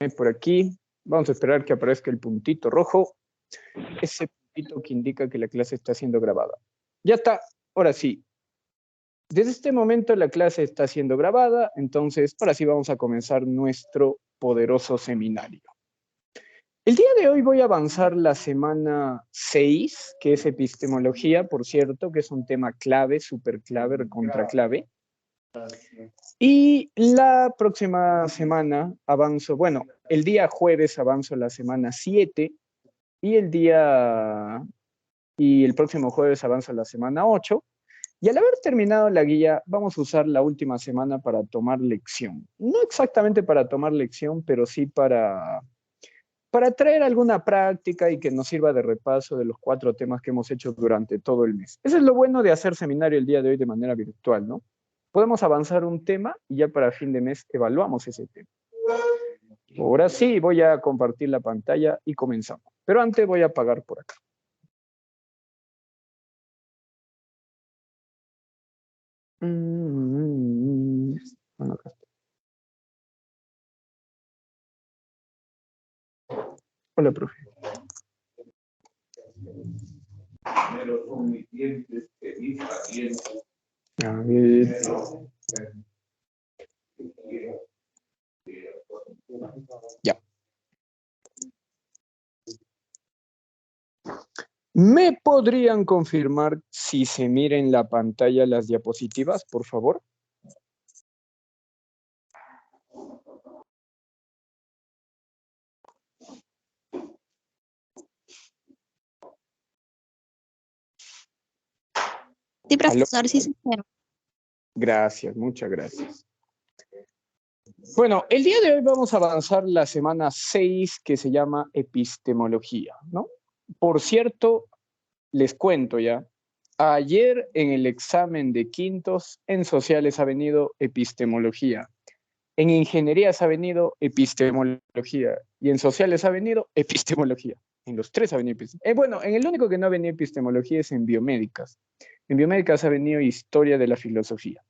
por aquí. Vamos a esperar que aparezca el puntito rojo. Ese puntito que indica que la clase está siendo grabada. Ya está. Ahora sí. Desde este momento la clase está siendo grabada. Entonces, ahora sí vamos a comenzar nuestro poderoso seminario. El día de hoy voy a avanzar la semana 6, que es epistemología, por cierto, que es un tema clave, súper clave, recontra clave. Y la próxima semana avanzo, bueno, el día jueves avanzo la semana 7 y el próximo jueves avanzo la semana 8. Y al haber terminado la guía, vamos a usar la última semana para tomar lección. No exactamente para tomar lección, pero sí para traer alguna práctica y que nos sirva de repaso de los 4 temas que hemos hecho durante todo el mes. Eso es lo bueno de hacer seminario el día de hoy de manera virtual, ¿no? Podemos avanzar un tema y ya para fin de mes evaluamos ese tema. Ahora sí, voy a compartir la pantalla y comenzamos. Pero antes voy a apagar por acá. Bueno, acá está. Hola, profe. Pero son mis dientes que mis pacientes. A ver. Ya. ¿Me podrían confirmar si se mira en la pantalla las diapositivas, por favor? Sí, profesor, sí, sincero. Gracias, muchas gracias. Bueno, el día de hoy vamos a avanzar la semana 6 que se llama epistemología, ¿no? Por cierto, les cuento ya, ayer en el examen de quintos en sociales ha venido epistemología, en ingenierías ha venido epistemología y en sociales ha venido epistemología. En los 3 ha venido epistemología. Bueno, en el único que no ha venido epistemología es en biomédicas. En biomédicas ha venido historia de la filosofía.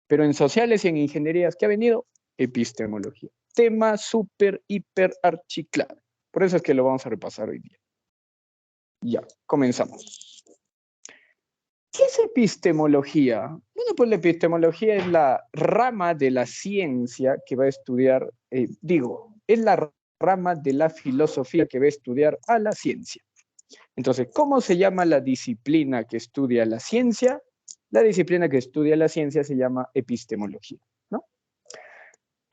Pero en sociales y en ingenierías, ¿qué ha venido? Epistemología. Tema súper, hiper, archiclave. Por eso es que lo vamos a repasar hoy día. Ya, comenzamos. ¿Qué es epistemología? Bueno, pues la epistemología es la rama de la ciencia que va a estudiar, es la rama de la filosofía que va a estudiar a la ciencia. Entonces, ¿cómo se llama la disciplina que estudia la ciencia? La disciplina que estudia la ciencia se llama epistemología, ¿no?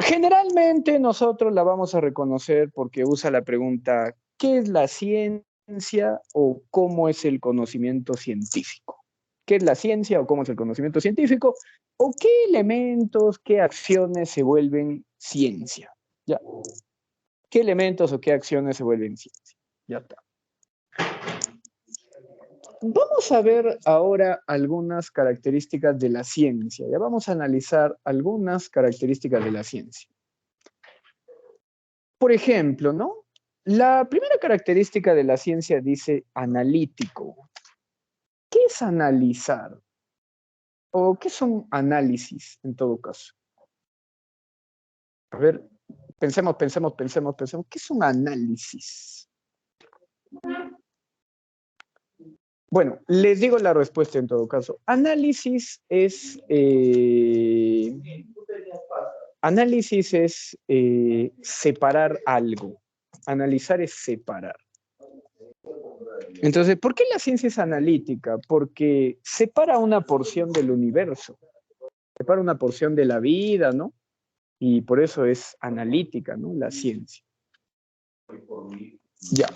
Generalmente nosotros la vamos a reconocer porque usa la pregunta, ¿qué es la ciencia o cómo es el conocimiento científico? ¿Qué es la ciencia o cómo es el conocimiento científico? ¿O qué elementos, qué acciones se vuelven ciencia? ¿Ya? ¿Qué elementos o qué acciones se vuelven ciencia? Ya está. Vamos a ver ahora algunas características de la ciencia. Ya vamos a analizar algunas características de la ciencia. Por ejemplo, ¿no? La primera característica de la ciencia dice analítico. ¿Qué es analizar? ¿O qué son análisis en todo caso? A ver, pensemos. ¿Qué es un análisis? Bueno, les digo la respuesta en todo caso. Análisis es separar algo. Analizar es separar. Entonces, ¿por qué la ciencia es analítica? Porque separa una porción del universo, separa una porción de la vida, ¿no? Y por eso es analítica, ¿no? La ciencia. Ya.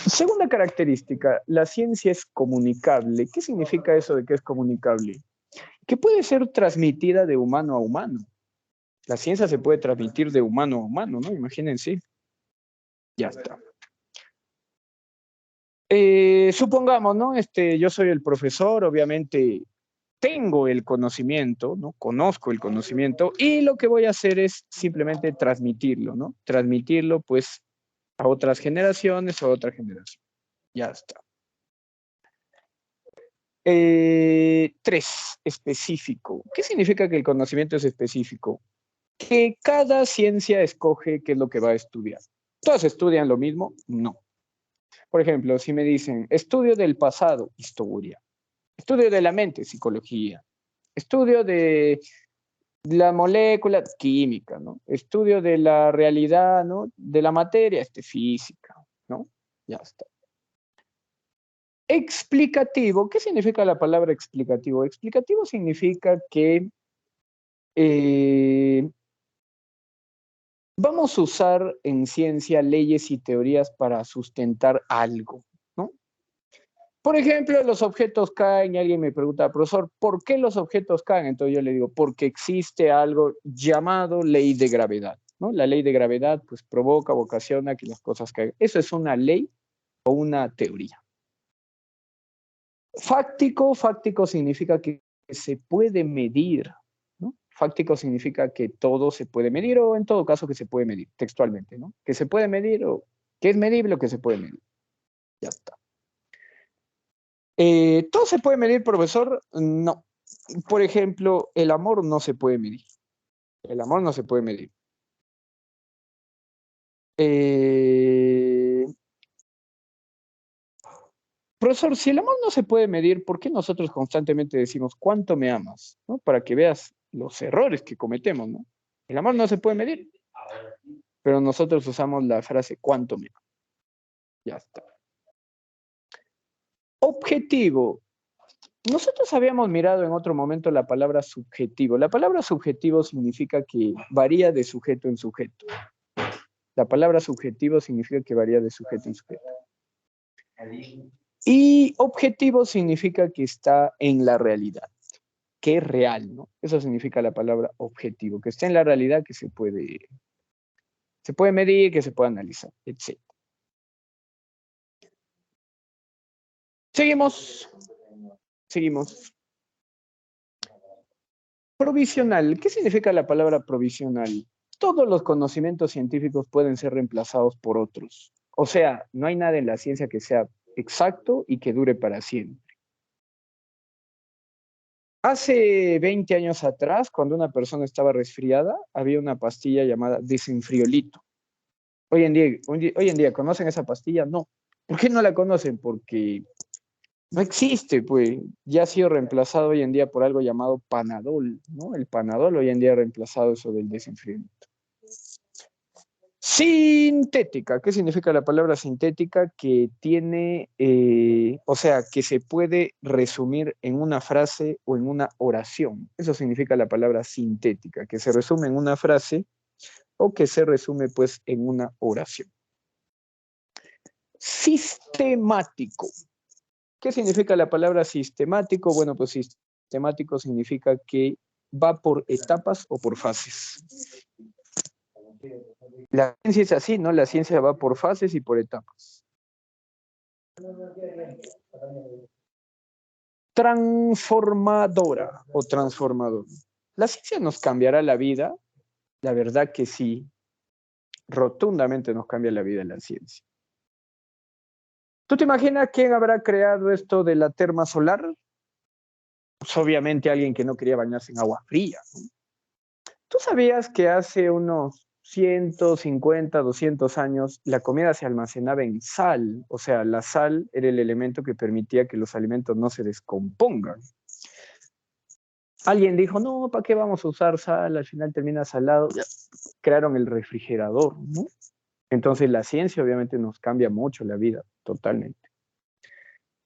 Segunda característica, la ciencia es comunicable. ¿Qué significa eso de que es comunicable? Que puede ser transmitida de humano a humano. La ciencia se puede transmitir de humano a humano, ¿no? Imagínense. Ya está. Supongamos, ¿no? Yo soy el profesor, obviamente tengo el conocimiento, ¿no? Conozco el conocimiento y lo que voy a hacer es simplemente transmitirlo, ¿no? Transmitirlo, pues, a otras generaciones o a otra generación. Ya está. 3, específico. ¿Qué significa que el conocimiento es específico? que cada ciencia escoge qué es lo que va a estudiar. ¿Todas estudian lo mismo? No. Por ejemplo, si me dicen estudio del pasado, historia. Estudio de la mente, psicología. Estudio de la molécula, química, ¿no? Estudio de la realidad, ¿no? De la materia, física, ¿no? Ya está. Explicativo, ¿qué significa la palabra explicativo? Explicativo significa que vamos a usar en ciencia leyes y teorías para sustentar algo, ¿no? Por ejemplo, los objetos caen y alguien me pregunta, profesor, ¿por qué los objetos caen? Entonces yo le digo, porque existe algo llamado ley de gravedad, ¿no? La ley de gravedad pues provoca, ocasiona que las cosas caigan. Eso es una ley o una teoría. Fáctico significa que se puede medir, ¿no? Fáctico significa que todo se puede medir o en todo caso que se puede medir textualmente, ¿no? Que se puede medir o que es medible o que se puede medir. Ya está. ¿Todo se puede medir, profesor? No. Por ejemplo, el amor no se puede medir. El amor no se puede medir. Profesor, si el amor no se puede medir, ¿por qué nosotros constantemente decimos cuánto me amas? ¿No? Para que veas los errores que cometemos, ¿no? El amor no se puede medir, pero nosotros usamos la frase cuánto me amas. Ya está. Objetivo. Nosotros habíamos mirado en otro momento la palabra subjetivo. La palabra subjetivo significa que varía de sujeto en sujeto. La palabra subjetivo significa que varía de sujeto en sujeto. Y objetivo significa que está en la realidad, que es real, ¿no? Eso significa la palabra objetivo, que está en la realidad, que se puede medir, que se puede analizar, etc. Seguimos. Provisional. ¿Qué significa la palabra provisional? Todos los conocimientos científicos pueden ser reemplazados por otros. O sea, no hay nada en la ciencia que sea exacto y que dure para siempre. Hace 20 años atrás, cuando una persona estaba resfriada, había una pastilla llamada desenfriolito. Hoy en día, ¿conocen esa pastilla? No. ¿Por qué no la conocen? Porque no existe, pues. Ya ha sido reemplazado hoy en día por algo llamado Panadol, ¿no? El Panadol hoy en día ha reemplazado eso del desenfriolito. Sintética. ¿Qué significa la palabra sintética? Que tiene, o sea, que se puede resumir en una frase o en una oración. Eso significa la palabra sintética, que se resume en una frase o que se resume pues en una oración. Sistemático. ¿Qué significa la palabra sistemático? Bueno, pues sistemático significa que va por etapas o por fases. La ciencia es así, ¿no? La ciencia va por fases y por etapas. Transformadora o transformador. ¿La ciencia nos cambiará la vida? La verdad que sí. Rotundamente nos cambia la vida la ciencia. ¿Tú te imaginas quién habrá creado esto de la terma solar? Pues obviamente alguien que no quería bañarse en agua fría, ¿no? ¿Tú sabías que hace unos 150, 200 años la comida se almacenaba en sal? O sea, la sal era el elemento que permitía que los alimentos no se descompongan. Alguien dijo, no, ¿para qué vamos a usar sal? Al final termina salado. Ya. Crearon el refrigerador, ¿no? Entonces la ciencia obviamente nos cambia mucho la vida, totalmente.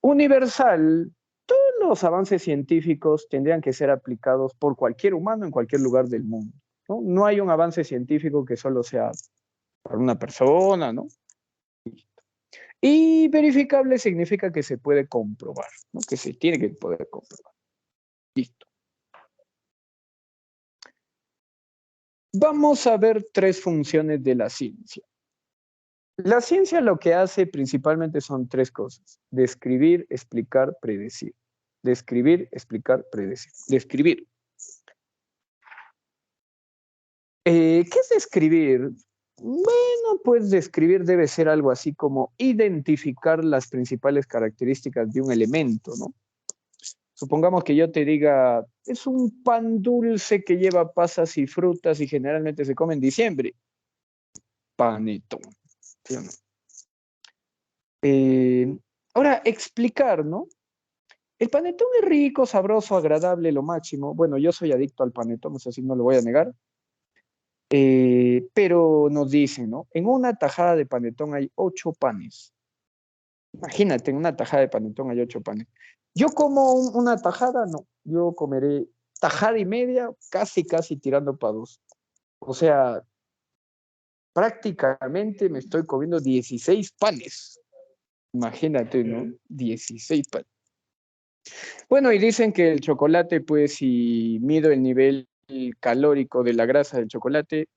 Universal. Todos los avances científicos tendrían que ser aplicados por cualquier humano en cualquier lugar del mundo, ¿no? No hay un avance científico que solo sea para una persona, ¿no? Y verificable significa que se puede comprobar, ¿no? Que se tiene que poder comprobar. Listo. Vamos a ver 3 funciones de la ciencia. La ciencia lo que hace principalmente son 3 cosas: describir, explicar, predecir. Describir, explicar, predecir. Describir. ¿Qué es describir? Bueno, pues describir debe ser algo así como identificar las principales características de un elemento, ¿no? Supongamos que yo te diga, es un pan dulce que lleva pasas y frutas y generalmente se come en diciembre. Panetón. ¿Sí o no? Ahora, explicar, ¿no? El panetón es rico, sabroso, agradable, lo máximo. Bueno, yo soy adicto al panetón, eso sí no lo voy a negar. Pero nos dicen, ¿no? En una tajada de panetón hay 8 panes. Imagínate, en una tajada de panetón hay 8 panes. Yo como una tajada, no. Yo comeré tajada y media, casi tirando para 2. O sea, prácticamente me estoy comiendo 16 panes. Imagínate, ¿no? 16 panes. Bueno, y dicen que el chocolate, pues si mido el nivel calórico de la grasa del chocolate,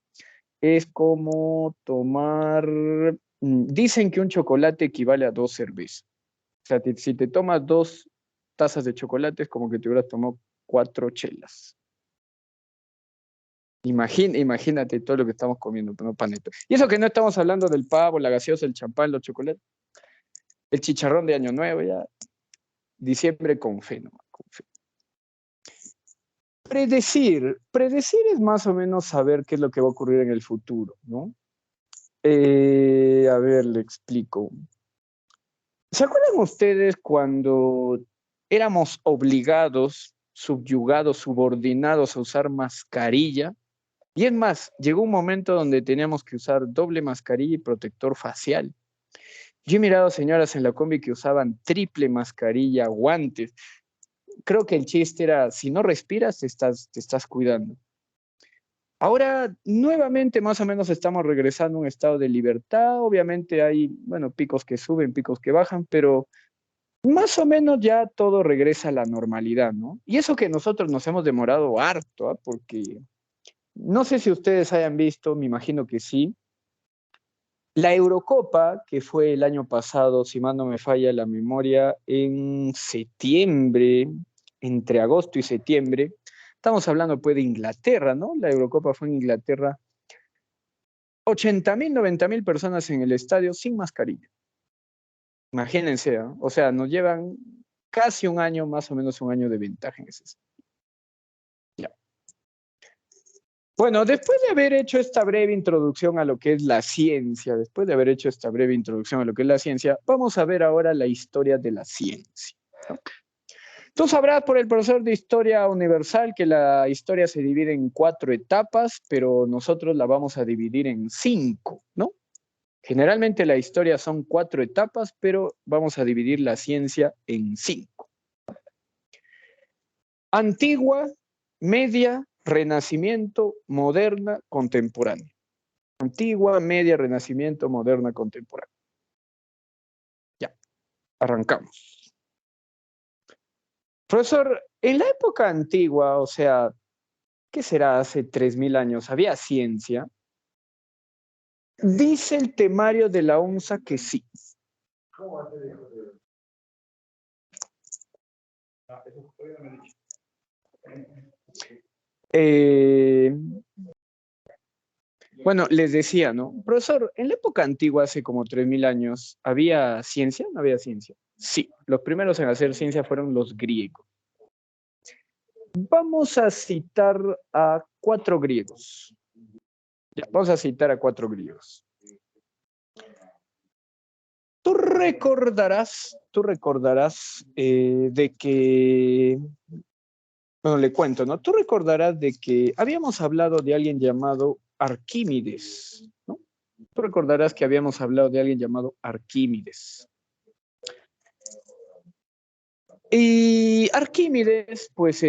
es como tomar, dicen que un chocolate equivale a 2 cervezas. O sea, si te tomas 2 tazas de chocolate es como que te hubieras tomado 4 chelas. Imagínate todo lo que estamos comiendo, ¿no? Panetón. Y eso que no estamos hablando del pavo, la gaseosa, el champán, los chocolates, el chicharrón de Año Nuevo, ya. Diciembre con fe, ¿no? Con fe. Predecir es más o menos saber qué es lo que va a ocurrir en el futuro, ¿no? A ver, le explico. ¿Se acuerdan ustedes cuando éramos obligados, subyugados, subordinados a usar mascarilla? Y es más, llegó un momento donde teníamos que usar doble mascarilla y protector facial. Yo he mirado señoras en la combi que usaban triple mascarilla, guantes. Creo que el chiste era, si no respiras, te estás cuidando. Ahora, nuevamente, más o menos estamos regresando a un estado de libertad. Obviamente hay, bueno, picos que suben, picos que bajan, pero más o menos ya todo regresa a la normalidad, ¿no? Y eso que nosotros nos hemos demorado harto, ¿eh? Porque no sé si ustedes hayan visto, me imagino que sí, la Eurocopa, que fue el año pasado, si mal no me falla la memoria, en septiembre, entre agosto y septiembre, estamos hablando pues de Inglaterra, ¿no? La Eurocopa fue en Inglaterra. 80.000, 90.000 personas en el estadio sin mascarilla. Imagínense, ¿eh? O sea, nos llevan casi un año, más o menos un año de ventaja en ese sentido. Ya. Bueno, después de haber hecho esta breve introducción a lo que es la ciencia, vamos a ver ahora la historia de la ciencia, ¿no? Tú sabrás por el profesor de Historia Universal que la historia se divide en 4 etapas, pero nosotros la vamos a dividir en 5, ¿no? Generalmente la historia son 4 etapas, pero vamos a dividir la ciencia en 5. Antigua, media, renacimiento, moderna, contemporánea. Antigua, media, renacimiento, moderna, contemporánea. Ya, arrancamos. Profesor, en la época antigua, o sea, ¿qué será hace 3.000 años? ¿Había ciencia? Dice el temario de la ONSA que sí. Bueno, les decía, ¿no? Profesor, en la época antigua, hace como 3.000 años, ¿había ciencia? ¿No había ciencia? Sí, los primeros en hacer ciencia fueron los griegos. Vamos a citar a 4 griegos. Ya, vamos a citar a 4 griegos. Tú recordarás de que, bueno, le cuento, ¿no? Tú recordarás de que habíamos hablado de alguien llamado Arquímedes, ¿no? Tú recordarás que habíamos hablado de alguien llamado Arquímedes. Y Arquímedes, pues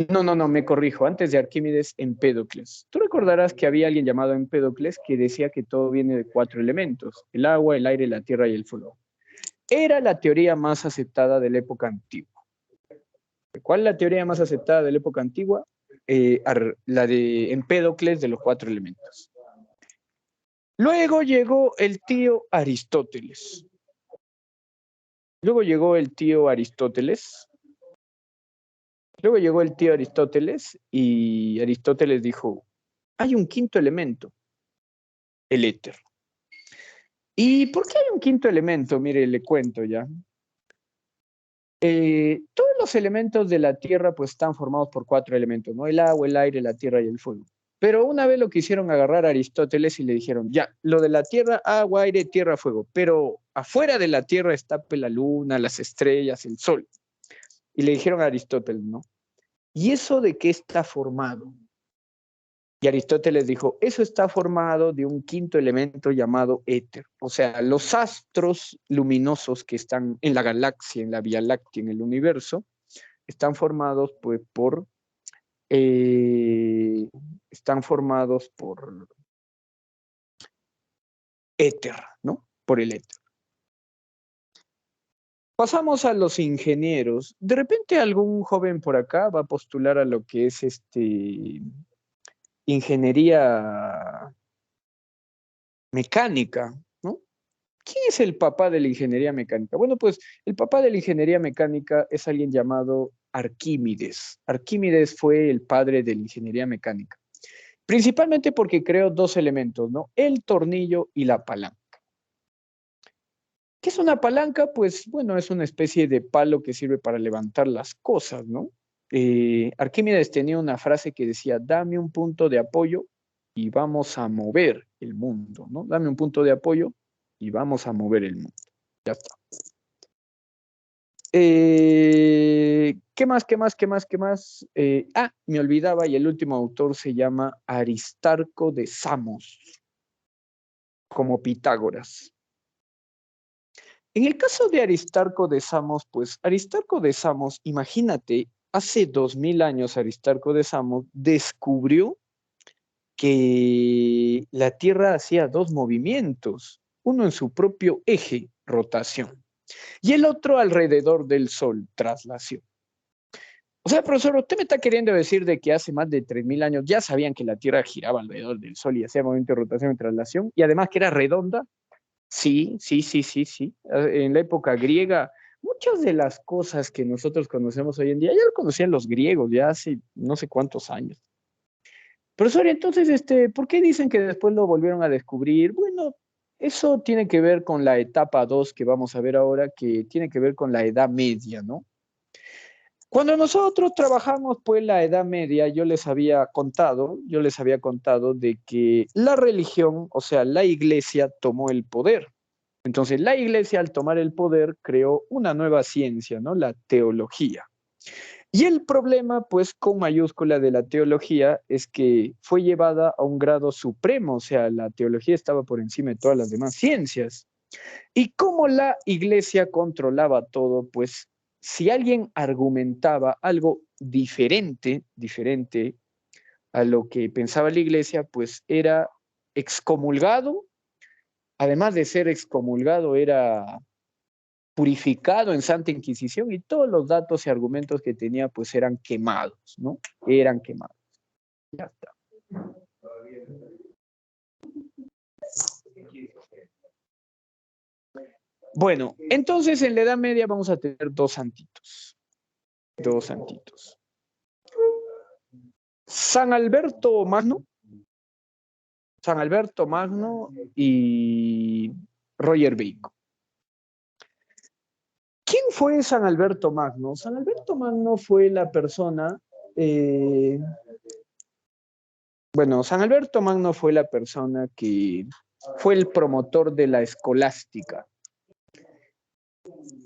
no, me corrijo. Antes de Arquímedes, Empédocles. Tú recordarás que había alguien llamado Empédocles que decía que todo viene de 4 elementos: el agua, el aire, la tierra y el fuego. Era la teoría más aceptada de la época antigua. ¿Cuál es la teoría más aceptada de la época antigua? La de Empédocles de los 4 elementos. Luego llegó el tío Aristóteles. Y Aristóteles dijo, hay un quinto elemento, el éter. ¿Y por qué hay un quinto elemento? Mire, le cuento ya. todos los elementos de la Tierra pues están formados por 4 elementos, ¿no? El agua, el aire, la tierra y el fuego. Pero una vez lo quisieron agarrar a Aristóteles y le dijeron, ya, lo de la Tierra, agua, aire, tierra, fuego, pero afuera de la Tierra está pues, la luna, las estrellas, el sol. Y le dijeron a Aristóteles, ¿no? ¿Y eso de qué está formado? Y Aristóteles dijo, eso está formado de un quinto elemento llamado éter. O sea, los astros luminosos que están en la galaxia, en la Vía Láctea, en el universo, están formados pues están formados por éter, ¿no? Por el éter. Pasamos a los ingenieros. De repente algún joven por acá va a postular a lo que es ingeniería mecánica, ¿no? ¿Quién es el papá de la ingeniería mecánica? Bueno, pues el papá de la ingeniería mecánica es alguien llamado Arquímedes. Arquímedes fue el padre de la ingeniería mecánica, principalmente porque creó 2 elementos, ¿no? El tornillo y la palanca. ¿Qué es una palanca? Pues bueno, es una especie de palo que sirve para levantar las cosas, ¿no? Arquímedes tenía una frase que decía, dame un punto de apoyo y vamos a mover el mundo, ¿no? Dame un punto de apoyo y vamos a mover el mundo. Ya está. ¿Qué más? Me olvidaba, y el último autor se llama Aristarco de Samos, como Pitágoras. En el caso de Aristarco de Samos, pues Aristarco de Samos, imagínate, hace 2000 años Aristarco de Samos descubrió que la Tierra hacía 2 movimientos, uno en su propio eje, rotación, y el otro alrededor del Sol, traslación. O sea, profesor, usted me está queriendo decir de que hace más de 3000 años ya sabían que la Tierra giraba alrededor del Sol y hacía movimiento de rotación y traslación, y además que era redonda. Sí. En la época griega, muchas de las cosas que nosotros conocemos hoy en día ya lo conocían los griegos, ya hace no sé cuántos años. Profesor, entonces, ¿por qué dicen que después lo volvieron a descubrir? Bueno, eso tiene que ver con la etapa 2 que vamos a ver ahora, que tiene que ver con la Edad Media, ¿no? Cuando nosotros trabajamos pues la Edad Media, yo les había contado de que la religión, o sea, la iglesia tomó el poder. Entonces, la iglesia al tomar el poder creó una nueva ciencia, ¿no? La teología. Y el problema, pues, con mayúscula de la teología es que fue llevada a un grado supremo, o sea, la teología estaba por encima de todas las demás ciencias. Y como la iglesia controlaba todo, pues, si alguien argumentaba algo diferente a lo que pensaba la iglesia, pues era excomulgado. Además de ser excomulgado, era purificado en Santa Inquisición y todos los datos y argumentos que tenía pues eran quemados, ¿no? Eran quemados. Ya está. Bueno, entonces en la Edad Media vamos a tener 2 santitos. 2 santitos. San Alberto Magno y Roger Bacon. ¿Quién fue San Alberto Magno? San Alberto Magno fue la persona, San Alberto Magno fue la persona que fue el promotor de la escolástica.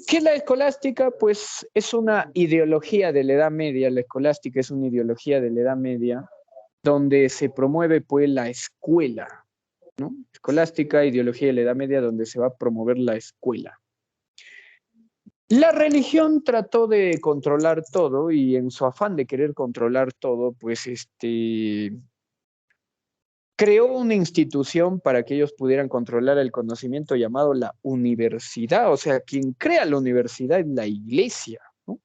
¿Qué es la escolástica? Pues es una ideología de la Edad Media, la escolástica es una ideología de la Edad Media donde se promueve pues la escuela, ¿no? Escolástica, ideología de la Edad Media donde se va a promover la escuela. La religión trató de controlar todo y en su afán de querer controlar todo, pues creó una institución para que ellos pudieran controlar el conocimiento llamado la universidad. O sea, quien crea la universidad es la iglesia, ¿no?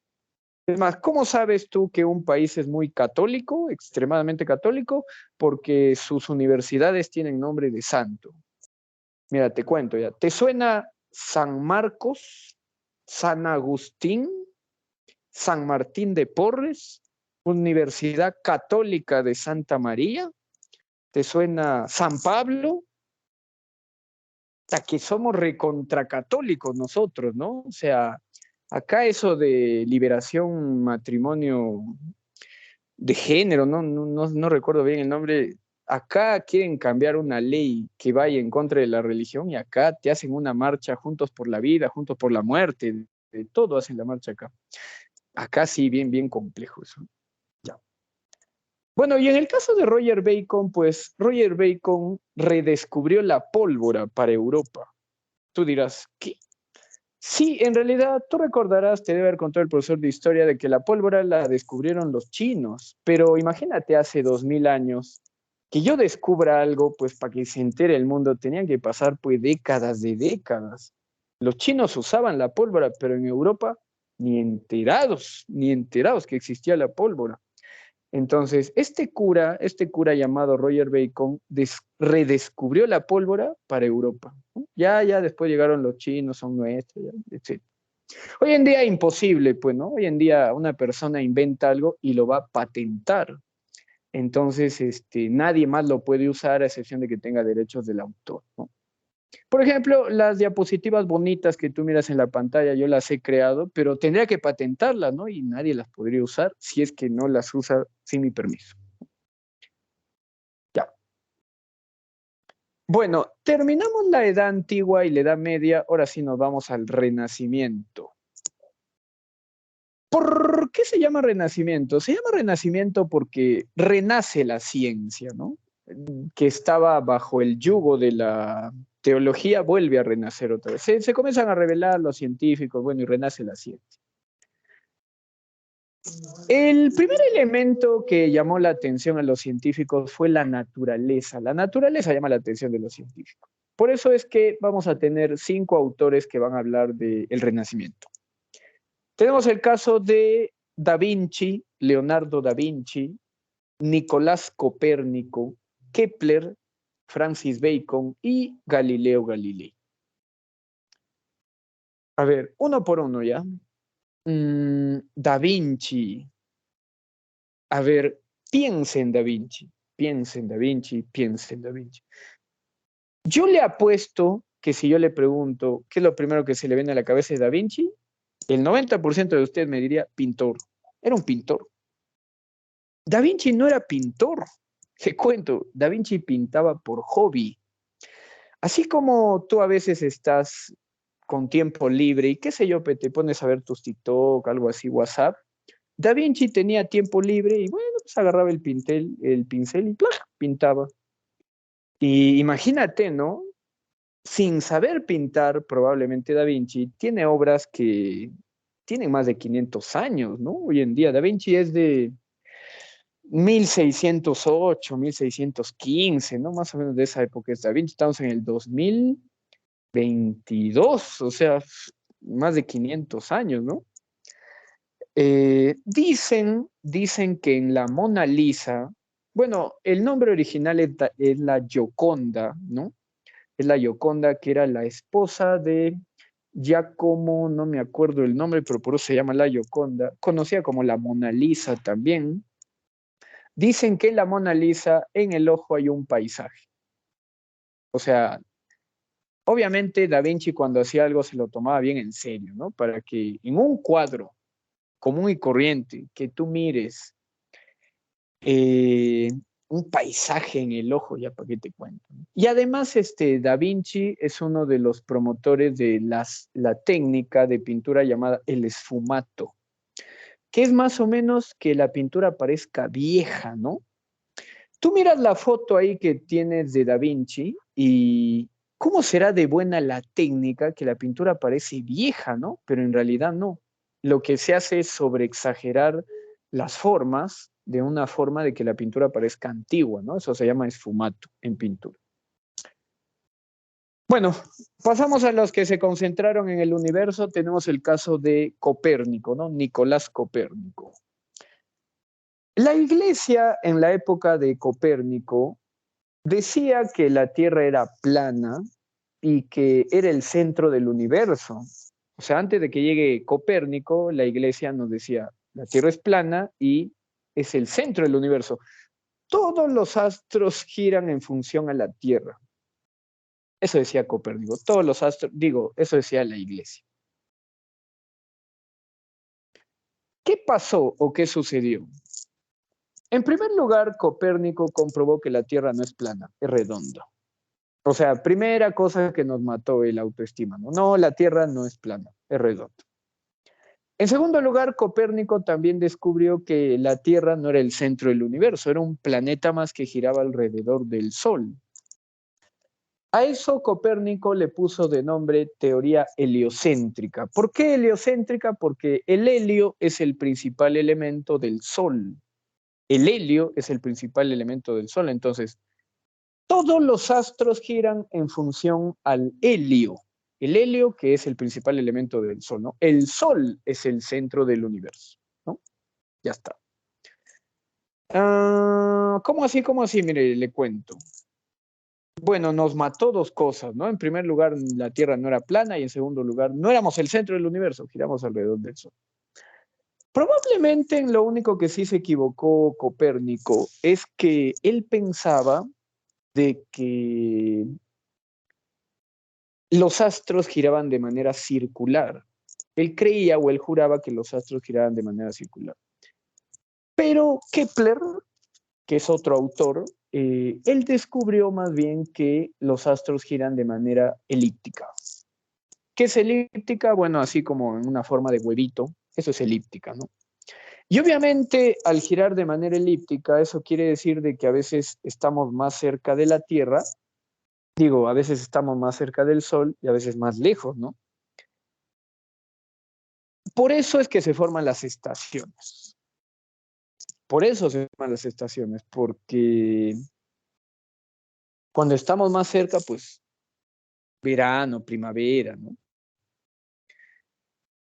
Es más, ¿cómo sabes tú que un país es muy católico, extremadamente católico? Porque sus universidades tienen nombre de santo. Mira, te cuento ya. ¿Te suena San Marcos, San Agustín, San Martín de Porres, Universidad Católica de Santa María? ¿Te suena San Pablo? O sea, que somos recontracatólicos nosotros, ¿no? O sea, Acá eso de liberación, matrimonio de género, no recuerdo bien el nombre. Acá quieren cambiar una ley que vaya en contra de la religión y acá te hacen una marcha juntos por la vida, juntos por la muerte, de todo hacen la marcha acá. Acá sí, bien complejo eso. Ya. Bueno, y en el caso de Roger Bacon, pues Roger Bacon redescubrió la pólvora para Europa. Tú dirás, ¿qué? Sí, en realidad tú recordarás, te debe haber contado el profesor de historia de que la pólvora la descubrieron los chinos, pero imagínate hace 2000 años que yo descubra algo, pues para que se entere el mundo tenían que pasar pues décadas de décadas. Los chinos usaban la pólvora, pero en Europa ni enterados que existía la pólvora. Entonces, este cura llamado Roger Bacon redescubrió la pólvora para Europa, ¿no? Ya después llegaron los chinos, son nuestros, etc. Hoy en día imposible, pues, ¿no? Hoy en día una persona inventa algo y lo va a patentar. Entonces, nadie más lo puede usar a excepción de que tenga derechos del autor, ¿no? Por ejemplo, las diapositivas bonitas que tú miras en la pantalla, yo las he creado, pero tendría que patentarlas, ¿no? Y nadie las podría usar si es que no las usa sin mi permiso. Ya. Bueno, terminamos la Edad Antigua y la Edad Media, ahora sí nos vamos al Renacimiento. ¿Por qué se llama Renacimiento? Se llama Renacimiento porque renace la ciencia, ¿no? Que estaba bajo el yugo de la teología, vuelve a renacer otra vez. Se comienzan a revelar los científicos, bueno, y renace la ciencia. El primer elemento que llamó la atención a los científicos fue la naturaleza. La naturaleza llama la atención de los científicos. Por eso es que vamos a tener 5 autores que van a hablar del Renacimiento. Tenemos el caso de Da Vinci, Leonardo da Vinci, Nicolás Copérnico, Kepler, Francis Bacon y Galileo Galilei. A ver, uno por uno ya. Da Vinci. A ver, piensa en Da Vinci, piensa en Da Vinci, piensa en Da Vinci. Yo le apuesto que si yo le pregunto qué es lo primero que se le viene a la cabeza de Da Vinci, el 90% de ustedes me diría pintor. Era un pintor. Da Vinci no era pintor. Te cuento, Da Vinci pintaba por hobby. Así como tú a veces estás con tiempo libre y qué sé yo, te pones a ver tus TikTok, algo así, WhatsApp. Da Vinci tenía tiempo libre y bueno, pues agarraba el pincel y ¡plá! Pintaba. Y imagínate, ¿no? Sin saber pintar, probablemente Da Vinci tiene obras que tienen más de 500 años, ¿no? Hoy en día Da Vinci es de 1608, 1615, ¿no? Más o menos de esa época es Da Vinci. Estamos en el 2022, o sea, más de 500 años, ¿no? Dicen que en la Mona Lisa, bueno, el nombre original es la Gioconda, ¿no? Es la Gioconda que era la esposa de Giacomo, no me acuerdo el nombre, pero por eso se llama la Gioconda, conocida como la Mona Lisa también. Dicen que en la Mona Lisa, en el ojo hay un paisaje. O sea, obviamente Da Vinci cuando hacía algo se lo tomaba bien en serio, ¿no? Para que en un cuadro común y corriente que tú mires eh, un paisaje en el ojo, ya para qué te cuento. Y además, Da Vinci es uno de los promotores de la técnica de pintura llamada el esfumato, que es más o menos que la pintura parezca vieja, ¿no? Tú miras la foto ahí que tienes de Da Vinci y cómo será de buena la técnica que la pintura parece vieja, ¿no? Pero en realidad no. Lo que se hace es sobreexagerar las formas de una forma de que la pintura parezca antigua, ¿no? Eso se llama esfumato en pintura. Bueno, pasamos a los que se concentraron en el universo. Tenemos el caso de Copérnico, ¿no? Nicolás Copérnico. La iglesia en la época de Copérnico decía que la Tierra era plana y que era el centro del universo. O sea, antes de que llegue Copérnico, la iglesia nos decía, la Tierra es plana y es el centro del universo. Todos los astros giran en función a la Tierra. Eso decía Copérnico. Todos los astros, digo, eso decía la iglesia. ¿Qué pasó o qué sucedió? En primer lugar, Copérnico comprobó que la Tierra no es plana, es redonda. O sea, primera cosa que nos mató el autoestima, ¿no? No, la Tierra no es plana, es redonda. En segundo lugar, Copérnico también descubrió que la Tierra no era el centro del universo, era un planeta más que giraba alrededor del Sol. A eso Copérnico le puso de nombre teoría heliocéntrica. ¿Por qué heliocéntrica? Porque el helio es el principal elemento del Sol. El helio es el principal elemento del Sol. Entonces, todos los astros giran en función al helio. El helio, que es el principal elemento del Sol, ¿no? El Sol es el centro del universo, ¿no? Ya está. ¿Cómo así? ¿Cómo así? Mire, le cuento. Bueno, nos mató dos cosas, ¿no? En primer lugar, la Tierra no era plana y en segundo lugar, no éramos el centro del universo, giramos alrededor del Sol. Probablemente en lo único que sí se equivocó Copérnico es que él pensaba de que los astros giraban de manera circular. Él creía o él juraba que los astros giraban de manera circular. Pero Kepler, que es otro autor, él descubrió más bien que los astros giran de manera elíptica. ¿Qué es elíptica? Bueno, así como en una forma de huevito, eso es elíptica, ¿no? Y obviamente al girar de manera elíptica, eso quiere decir de que a veces estamos más cerca de la Tierra, digo, a veces estamos más cerca del Sol y a veces más lejos, ¿no? Por eso es que se forman las estaciones. Por eso se forman las estaciones, porque cuando estamos más cerca, pues verano, primavera, ¿no?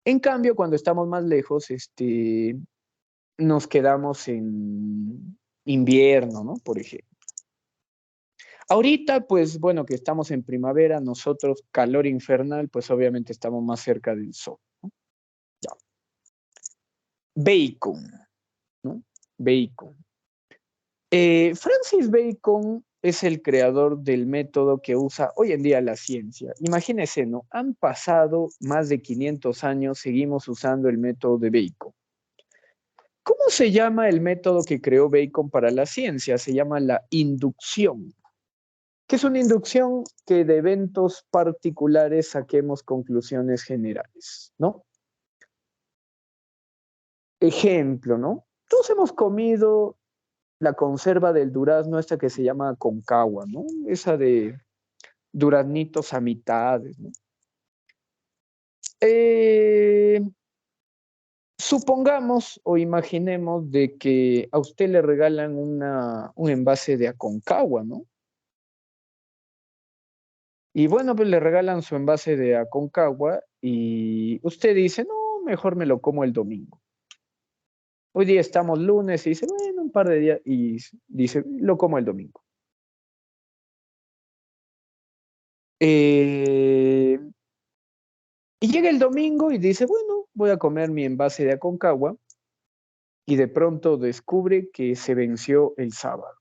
En cambio, cuando estamos más lejos, nos quedamos en invierno, ¿no? Por ejemplo. Ahorita, pues bueno, que estamos en primavera, nosotros, calor infernal, pues obviamente estamos más cerca del sol, ¿no? Ya. Bacon, ¿no? Bacon. Francis Bacon es el creador del método que usa hoy en día la ciencia. Imagínense, ¿no? Han pasado más de 500 años, seguimos usando el método de Bacon. ¿Cómo se llama el método que creó Bacon para la ciencia? Se llama la inducción. ¿Qué es una inducción? Que de eventos particulares saquemos conclusiones generales, ¿no? Ejemplo, ¿no? Todos hemos comido la conserva del durazno, esta que se llama concagua, ¿no? Esa de duraznitos a mitades, ¿no? Supongamos o imaginemos de que a usted le regalan un envase de Aconcagua, ¿no? Y bueno, pues le regalan su envase de Aconcagua y usted dice, no, mejor me lo como el domingo. Hoy día estamos lunes y dice, bueno, un par de días y dice, lo como el domingo. Y llega el domingo y dice, bueno, voy a comer mi envase de Aconcagua y de pronto descubre que se venció el sábado.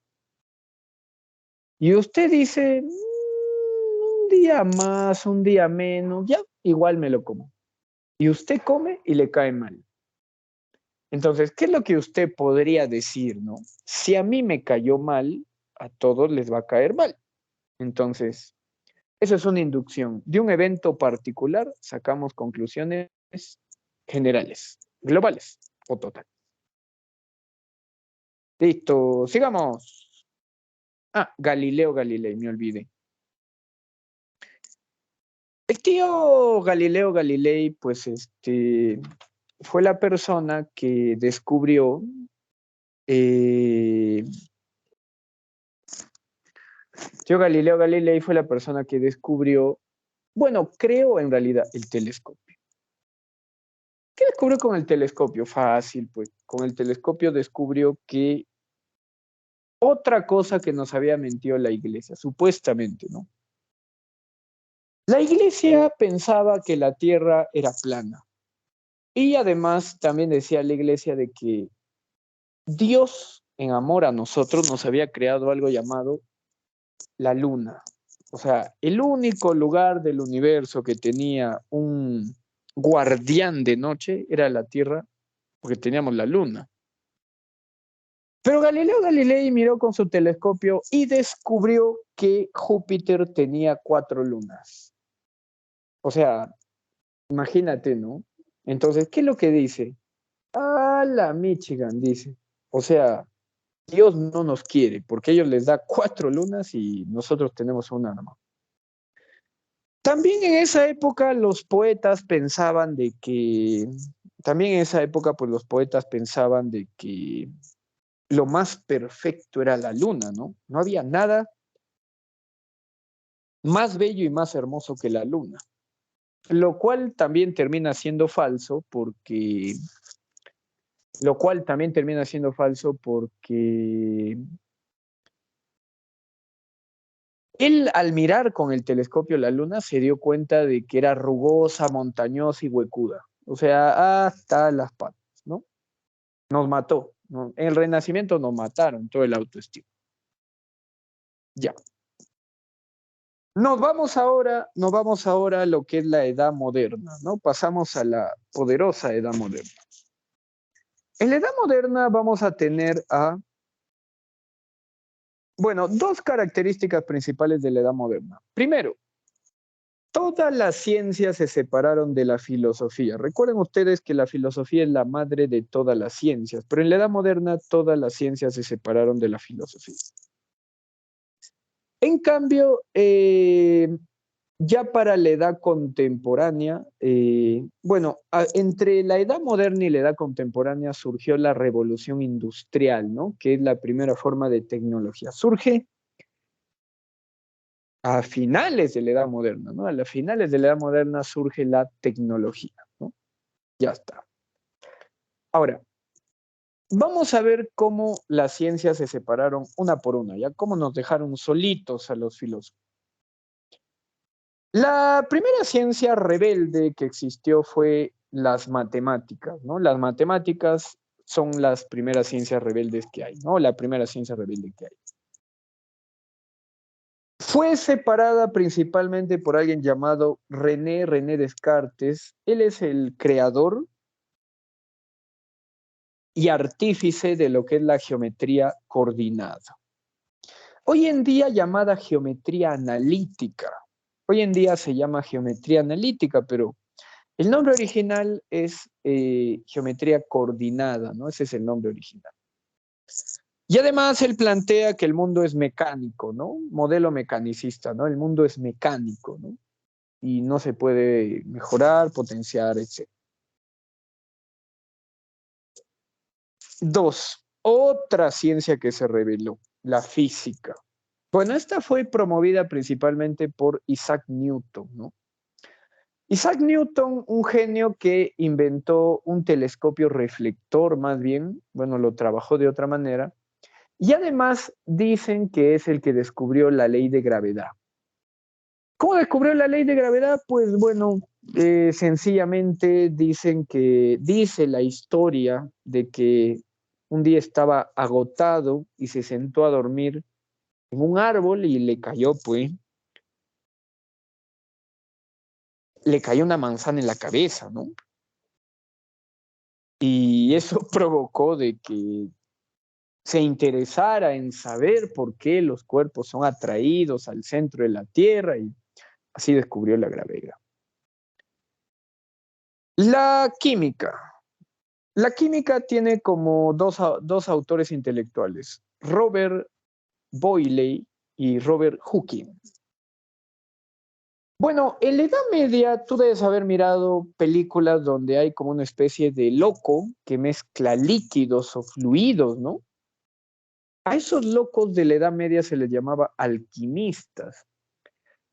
Y usted dice, un día más, un día menos, ya, igual me lo como. Y usted come y le cae mal. Entonces, ¿qué es lo que usted podría decir, no? Si a mí me cayó mal, a todos les va a caer mal. Entonces, eso es una inducción. De un evento particular sacamos conclusiones generales, globales o totales. Listo, sigamos. Galileo Galilei, me olvidé. El tío Galileo Galilei, pues fue la persona que descubrió tío Galileo Galilei fue la persona que descubrió, bueno, creo en realidad el telescopio. ¿Qué descubrió con el telescopio? Fácil, pues. Con el telescopio descubrió que otra cosa que nos había mentido la iglesia, supuestamente, ¿no? La iglesia pensaba que la Tierra era plana. Y además también decía la iglesia de que Dios, en amor a nosotros, nos había creado algo llamado la luna. O sea, el único lugar del universo que tenía un guardián de noche era la Tierra porque teníamos la luna. Pero Galileo Galilei miró con su telescopio y descubrió que Júpiter tenía 4 lunas. O sea, imagínate, ¿no? Entonces, ¿qué es lo que dice? A la Michigan, dice. O sea, Dios no nos quiere, porque ellos les da 4 lunas y nosotros tenemos un arma. También en esa época los poetas pensaban de que, también en esa época pues los poetas pensaban de que lo más perfecto era la luna, ¿no? No había nada más bello y más hermoso que la luna. Lo cual también termina siendo falso porque él al mirar con el telescopio la luna se dio cuenta de que era rugosa, montañosa y huecuda. O sea, hasta las patas, ¿no? Nos mató, ¿no? En el Renacimiento nos mataron todo el autoestima. Ya. Nos vamos ahora a lo que es la edad moderna, ¿no? Pasamos a la poderosa edad moderna. En la edad moderna vamos a tener dos características principales de la edad moderna. Primero, todas las ciencias se separaron de la filosofía. Recuerden ustedes que la filosofía es la madre de todas las ciencias, pero en la edad moderna todas las ciencias se separaron de la filosofía. En cambio, ya para la edad contemporánea, entre la edad moderna y la edad contemporánea surgió la revolución industrial, ¿no? Que es la primera forma de tecnología. Surge a finales de la edad moderna, ¿no? A las finales de la edad moderna surge la tecnología, ¿no? Ya está. Ahora, vamos a ver cómo las ciencias se separaron una por una, ya cómo nos dejaron solitos a los filósofos. La primera ciencia rebelde que existió fue las matemáticas, ¿no? Las matemáticas son las primeras ciencias rebeldes que hay, ¿no? La primera ciencia rebelde que hay. Fue separada principalmente por alguien llamado René Descartes. Él es el creador y artífice de lo que es la geometría coordinada. Hoy en día llamada geometría analítica. Hoy en día se llama geometría analítica, pero el nombre original es geometría coordinada, ¿no? Ese es el nombre original. Y además él plantea que el mundo es mecánico, ¿no? Modelo mecanicista, ¿no? El mundo es mecánico, ¿no? Y no se puede mejorar, potenciar, etc. 2. Otra ciencia que se reveló, la física. Bueno, esta fue promovida principalmente por Isaac Newton, ¿no? Isaac Newton, un genio que inventó un telescopio reflector más bien, bueno, lo trabajó de otra manera, y además dicen que es el que descubrió la ley de gravedad. ¿Cómo descubrió la ley de gravedad? Pues bueno, sencillamente dice la historia de que un día estaba agotado y se sentó a dormir en un árbol y le cayó una manzana en la cabeza, ¿no? Y eso provocó de que se interesara en saber por qué los cuerpos son atraídos al centro de la Tierra y así descubrió la gravedad. La química. La química tiene como dos autores intelectuales, Robert Boyle y Robert Hooking. Bueno, en la Edad Media tú debes haber mirado películas donde hay como una especie de loco que mezcla líquidos o fluidos, ¿no? A esos locos de la Edad Media se les llamaba alquimistas.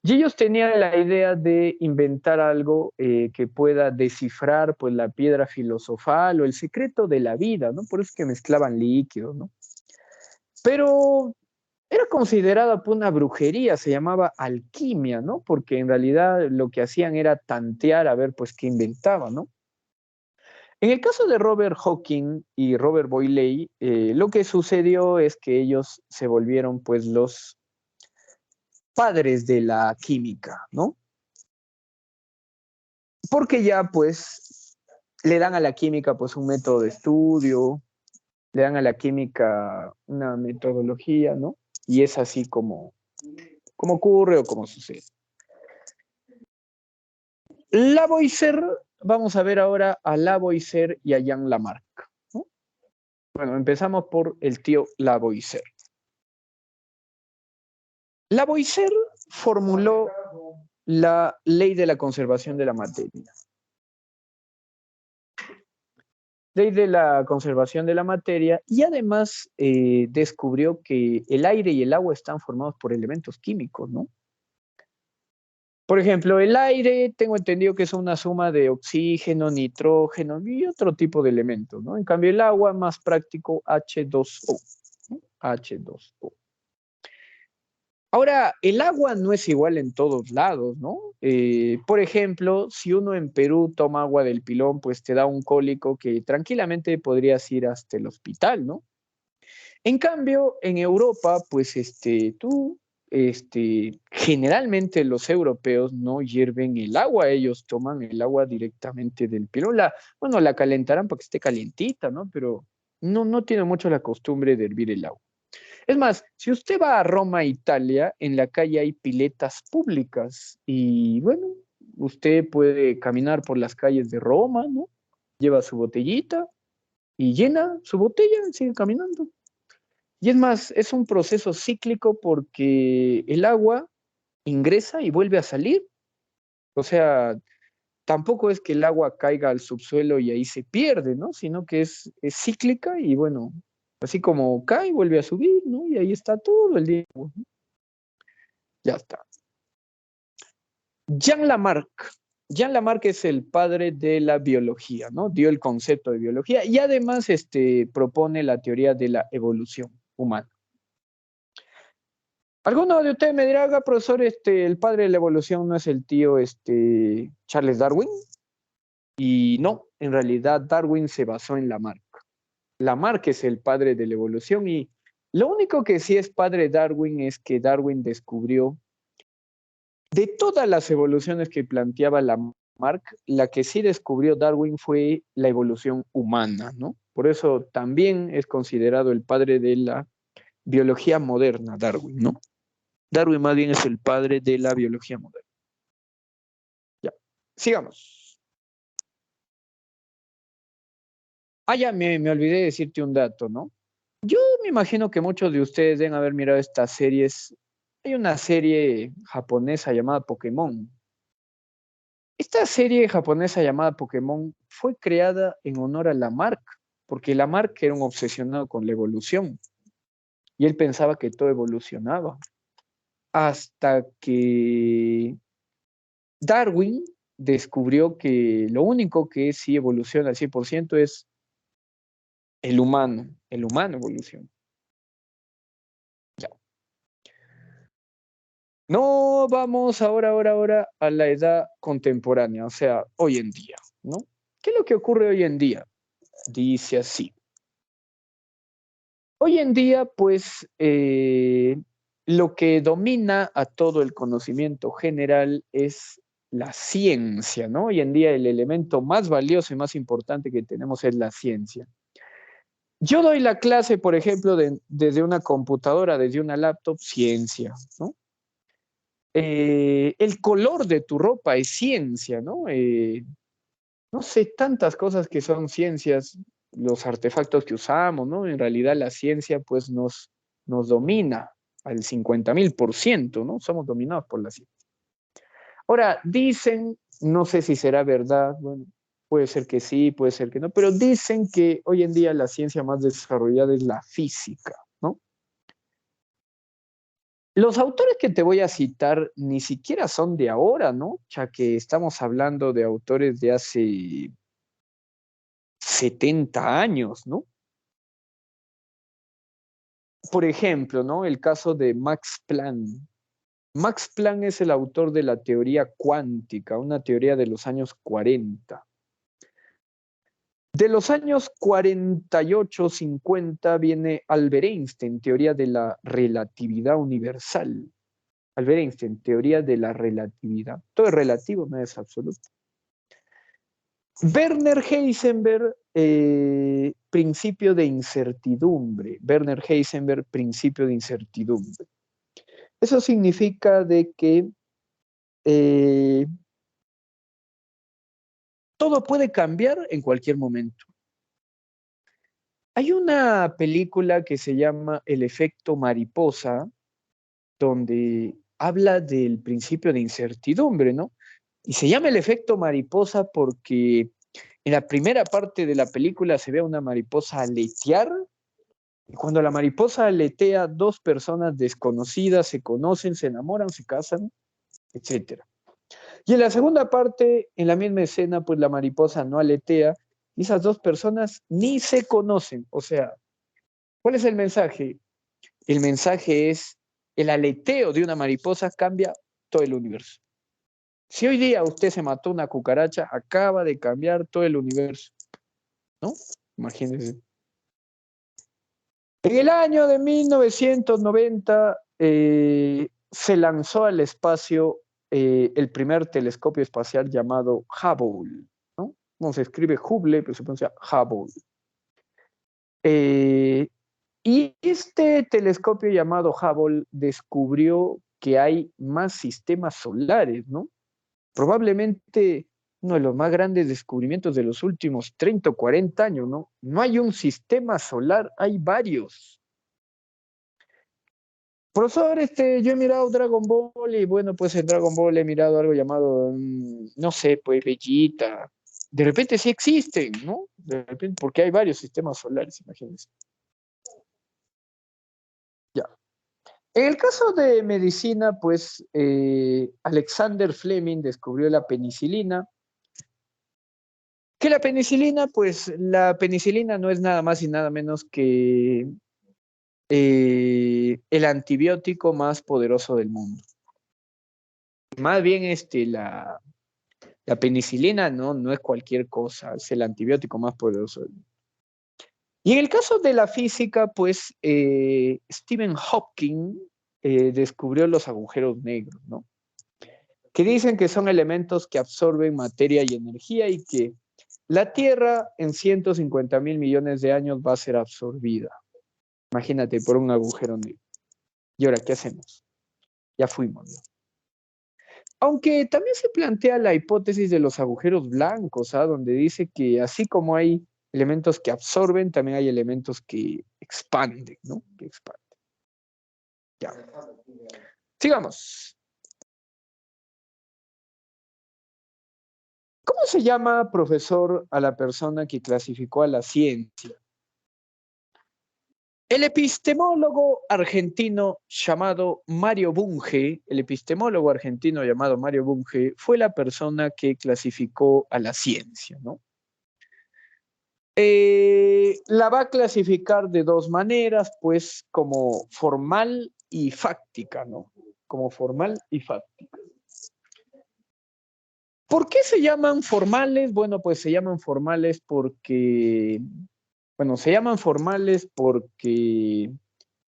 Y ellos tenían la idea de inventar algo que pueda descifrar pues, la piedra filosofal o el secreto de la vida, ¿no? Por eso es que mezclaban líquidos, ¿no? Pero era considerada pues, una brujería, se llamaba alquimia, ¿no? Porque en realidad lo que hacían era tantear a ver pues qué inventaban, ¿no? En el caso de Robert Hawking y Robert Boyle, lo que sucedió es que ellos se volvieron pues los padres de la química, ¿no? Porque ya pues le dan a la química pues un método de estudio, le dan a la química una metodología, ¿no? Y es así como ocurre o como sucede. Lavoisier, vamos a ver ahora a Lavoisier y a Jean Lamarck, ¿no? Bueno, empezamos por el tío Lavoisier. Lavoisier formuló la ley de la conservación de la materia. Ley de la conservación de la materia y además descubrió que el aire y el agua están formados por elementos químicos, ¿no? Por ejemplo, el aire, tengo entendido que es una suma de oxígeno, nitrógeno y otro tipo de elementos, ¿no? En cambio, el agua, más práctico, H2O, ¿no? H2O. Ahora, el agua no es igual en todos lados, ¿no? Por ejemplo, si uno en Perú toma agua del pilón, pues te da un cólico que tranquilamente podrías ir hasta el hospital, ¿no? En cambio, en Europa, pues generalmente los europeos no hierven el agua, ellos toman el agua directamente del pilón. Bueno, la calentarán para que esté calientita, ¿no? Pero no tiene mucho la costumbre de hervir el agua. Es más, si usted va a Roma, Italia, en la calle hay piletas públicas y bueno, usted puede caminar por las calles de Roma, ¿no? Lleva su botellita y llena su botella, sigue caminando. Y es más, es un proceso cíclico porque el agua ingresa y vuelve a salir. O sea, tampoco es que el agua caiga al subsuelo y ahí se pierde, ¿no? Sino que es cíclica y bueno, así como cae, vuelve a subir, ¿no? Y ahí está todo el día. Ya está. Jean Lamarck. Jean Lamarck es el padre de la biología, ¿no? Dio el concepto de biología y además propone la teoría de la evolución humana. Alguno de ustedes me dirá, profesor, el padre de la evolución no es el tío Charles Darwin. Y no, en realidad Darwin se basó en Lamarck. Lamarck es el padre de la evolución y lo único que sí es padre de Darwin es que Darwin descubrió de todas las evoluciones que planteaba Lamarck, la que sí descubrió Darwin fue la evolución humana, ¿no? Por eso también es considerado el padre de la biología moderna, Darwin, ¿no? Darwin más bien es el padre de la biología moderna. Ya, sigamos. Ya me olvidé de decirte un dato, ¿no? Yo me imagino que muchos de ustedes deben haber mirado estas series. Hay una serie japonesa llamada Pokémon. Esta serie japonesa llamada Pokémon fue creada en honor a Lamarck, porque Lamarck era un obsesionado con la evolución y él pensaba que todo evolucionaba. Hasta que Darwin descubrió que lo único que sí evoluciona al 100% es el humano evoluciona. Ya. No, vamos ahora a la edad contemporánea, o sea, hoy en día, ¿no? ¿Qué es lo que ocurre hoy en día? Dice así. Hoy en día, pues, lo que domina a todo el conocimiento general es la ciencia, ¿no? Hoy en día el elemento más valioso y más importante que tenemos es la ciencia. Yo doy la clase, por ejemplo, desde una computadora, desde una laptop, ciencia, ¿no? El color de tu ropa es ciencia, ¿no? No sé, tantas cosas que son ciencias, los artefactos que usamos, ¿no? En realidad la ciencia pues nos domina al 50.000%, ¿no? Somos dominados por la ciencia. Ahora, dicen, no sé si será verdad, bueno, puede ser que sí, puede ser que no, pero dicen que hoy en día la ciencia más desarrollada es la física, ¿no? Los autores que te voy a citar ni siquiera son de ahora, ¿no? Ya que estamos hablando de autores de hace 70 años, ¿no? Por ejemplo, ¿no? El caso de Max Planck. Max Planck es el autor de la teoría cuántica, una teoría de los años 40. De los años 48, 50 viene Albert Einstein, teoría de la relatividad universal. Albert Einstein, teoría de la relatividad. Todo es relativo, no es absoluto. Werner Heisenberg, principio de incertidumbre. Werner Heisenberg, principio de incertidumbre. Eso significa de que todo puede cambiar en cualquier momento. Hay una película que se llama El efecto mariposa, donde habla del principio de incertidumbre, ¿no? Y se llama el efecto mariposa porque en la primera parte de la película se ve a una mariposa aletear, y cuando la mariposa aletea, dos personas desconocidas se conocen, se enamoran, se casan, etc. Y en la segunda parte, en la misma escena, pues la mariposa no aletea, y esas dos personas ni se conocen. O sea, ¿cuál es el mensaje? El mensaje es, el aleteo de una mariposa cambia todo el universo. Si hoy día usted se mató una cucaracha, acaba de cambiar todo el universo, ¿no? Imagínense. En el año de 1990 se lanzó al espacio el primer telescopio espacial llamado Hubble, ¿no? No se escribe Hubble, pero se pronuncia Hubble. Y este telescopio llamado Hubble descubrió que hay más sistemas solares, ¿no? Probablemente uno de los más grandes descubrimientos de los últimos 30 o 40 años, ¿no? No hay un sistema solar, hay varios. Profesor, yo he mirado Dragon Ball y bueno, pues en Dragon Ball he mirado algo llamado, no sé, pues Bellita. De repente sí existen, ¿no? De repente, porque hay varios sistemas solares, imagínense. Ya. En el caso de medicina, pues Alexander Fleming descubrió la penicilina. ¿Qué la penicilina? Pues la penicilina no es nada más y nada menos que el antibiótico más poderoso del mundo. Más bien la penicilina no es cualquier cosa, es el antibiótico más poderoso del mundo. Y en el caso de la física, pues Stephen Hawking descubrió los agujeros negros, ¿no? Que dicen que son elementos que absorben materia y energía y que la Tierra en 150.000 millones de años va a ser absorbida. Imagínate, por un agujero negro. ¿Y ahora qué hacemos? Ya fuimos, ¿no? Aunque también se plantea la hipótesis de los agujeros blancos, ¿ah? Donde dice que así como hay elementos que absorben, también hay elementos que expanden, ¿no? Que expanden. Ya. Sigamos. ¿Cómo se llama, profesor, a la persona que clasificó a la ciencia? El epistemólogo argentino llamado Mario Bunge, fue la persona que clasificó a la ciencia, ¿no? La va a clasificar de dos maneras, pues como formal y fáctica, ¿no? Como formal y fáctica. ¿Por qué se llaman formales? Bueno, pues se llaman formales porque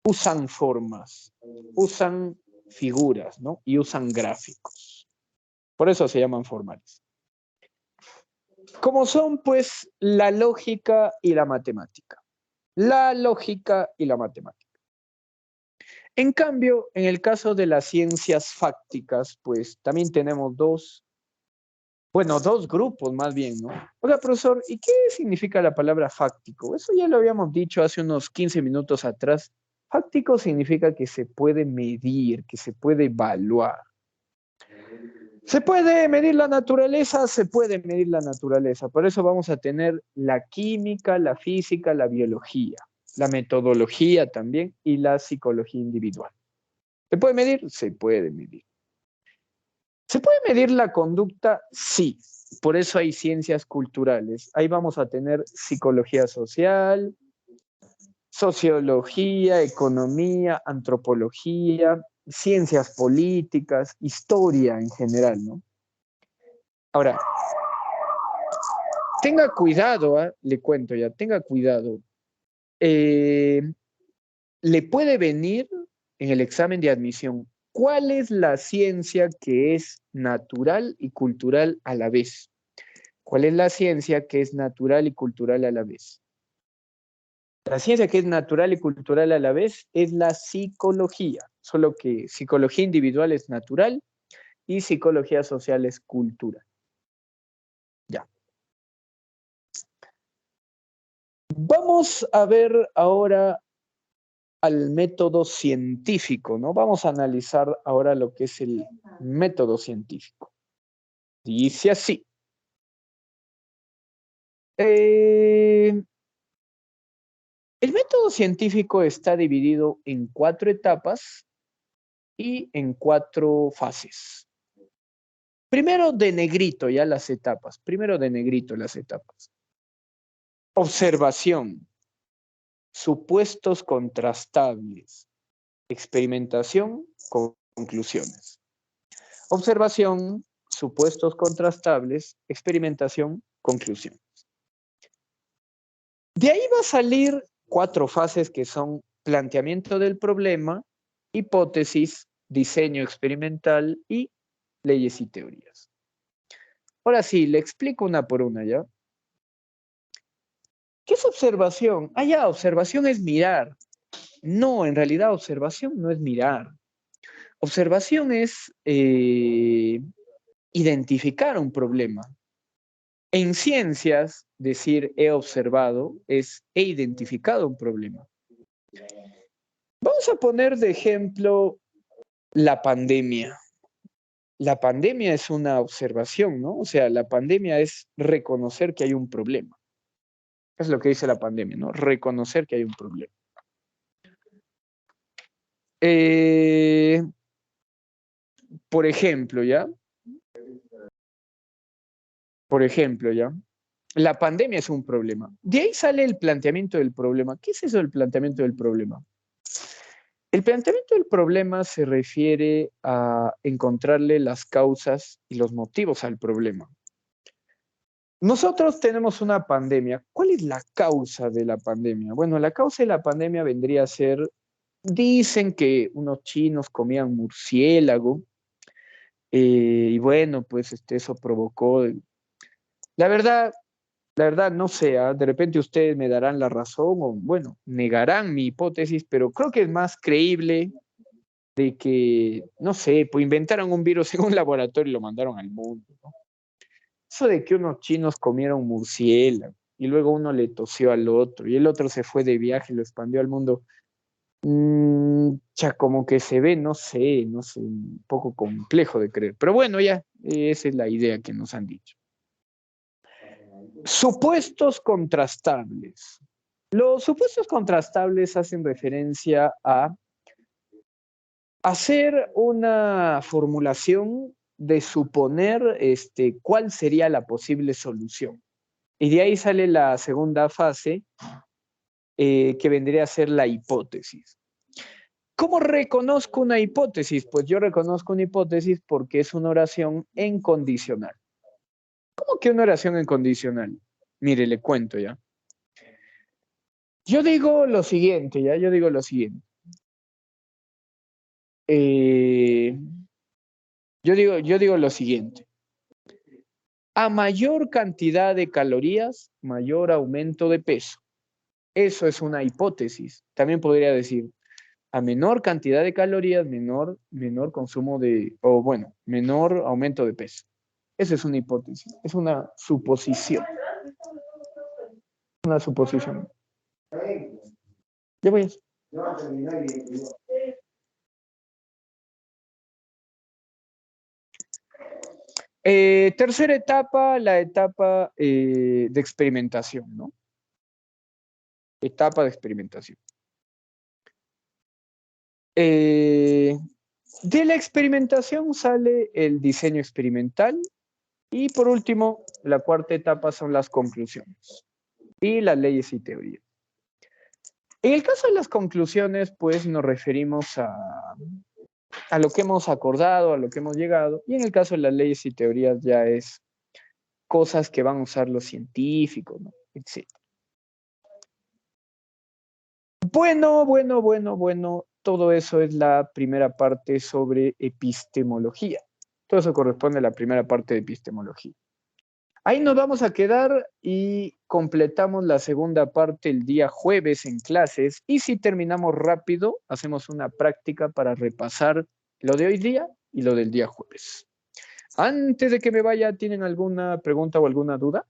usan formas, usan figuras, ¿no? Y usan gráficos. Por eso se llaman formales. Como son, pues, la lógica y la matemática. La lógica y la matemática. En cambio, en el caso de las ciencias fácticas, pues también tenemos dos grupos más bien, ¿no? Oiga, profesor, ¿y qué significa la palabra fáctico? Eso ya lo habíamos dicho hace unos 15 minutos atrás. Fáctico significa que se puede medir, que se puede evaluar. ¿Se puede medir la naturaleza? Se puede medir la naturaleza. Por eso vamos a tener la química, la física, la biología, la metodología también y la psicología individual. ¿Se puede medir? Se puede medir. ¿Se puede medir la conducta? Sí. Por eso hay ciencias culturales. Ahí vamos a tener psicología social, sociología, economía, antropología, ciencias políticas, historia en general, ¿no? Ahora, tenga cuidado, le cuento ya, tenga cuidado. Le puede venir en el examen de admisión, ¿cuál es la ciencia que es natural y cultural a la vez? ¿Cuál es la ciencia que es natural y cultural a la vez? La ciencia que es natural y cultural a la vez es la psicología, solo que psicología individual es natural y psicología social es cultural. Ya. Vamos a ver ahora al método científico, ¿no? Vamos a analizar ahora lo que es el método científico. Dice así. El método científico está dividido en 4 etapas y en 4 fases. Primero de negrito ya las etapas. Primero de negrito las etapas. Observación. Supuestos contrastables. Experimentación, conclusiones. Observación, supuestos contrastables, experimentación, conclusión. De ahí va a salir 4 fases que son planteamiento del problema, hipótesis, diseño experimental y leyes y teorías. Ahora sí, le explico una por una, ¿ya? ¿Qué es observación? Ah, ya, observación es mirar. No, en realidad observación no es mirar. Observación es identificar un problema. En ciencias, decir he observado es he identificado un problema. Vamos a poner de ejemplo la pandemia. La pandemia es una observación, ¿no? O sea, la pandemia es reconocer que hay un problema. Es lo que dice la pandemia, ¿no? Reconocer que hay un problema. Por ejemplo, ¿ya? Por ejemplo, ¿ya? La pandemia es un problema. De ahí sale el planteamiento del problema. ¿Qué es eso del planteamiento del problema? El planteamiento del problema se refiere a encontrarle las causas y los motivos al problema. Nosotros tenemos una pandemia. ¿Cuál es la causa de la pandemia? Bueno, la causa de la pandemia vendría a ser, dicen que unos chinos comían murciélago, y bueno, pues eso provocó. La verdad, no sé, de repente ustedes me darán la razón o, bueno, negarán mi hipótesis, pero creo que es más creíble de que, no sé, pues inventaron un virus en un laboratorio y lo mandaron al mundo, ¿no? Eso de que unos chinos comieron murciélago y luego uno le tosió al otro y el otro se fue de viaje y lo expandió al mundo, como que se ve, no sé, un poco complejo de creer. Pero bueno, ya, esa es la idea que nos han dicho. Supuestos contrastables. Los supuestos contrastables hacen referencia a hacer una formulación de suponer cuál sería la posible solución. Y de ahí sale la segunda fase, que vendría a ser la hipótesis. ¿Cómo reconozco una hipótesis? Pues yo reconozco una hipótesis porque es una oración en condicional. ¿Cómo que una oración en condicional? Mire, le cuento ya. Yo digo lo siguiente, ya, yo digo lo siguiente. Yo digo lo siguiente. A mayor cantidad de calorías, mayor aumento de peso. Eso es una hipótesis. También podría decir, a menor cantidad de calorías, menor consumo o bueno, menor aumento de peso. Esa es una hipótesis, es una suposición. Una suposición. Ya voy. Tercera etapa, la etapa de experimentación, ¿no? Etapa de experimentación. De la experimentación sale el diseño experimental y por último, la cuarta etapa son las conclusiones y las leyes y teorías. En el caso de las conclusiones, pues nos referimos a lo que hemos acordado, a lo que hemos llegado, y en el caso de las leyes y teorías ya es cosas que van a usar los científicos, ¿no? Etc. Bueno, todo eso es la primera parte sobre epistemología. Todo eso corresponde a la primera parte de epistemología. Ahí nos vamos a quedar y completamos la segunda parte el día jueves en clases. Y si terminamos rápido, hacemos una práctica para repasar lo de hoy día y lo del día jueves. Antes de que me vaya, ¿tienen alguna pregunta o alguna duda?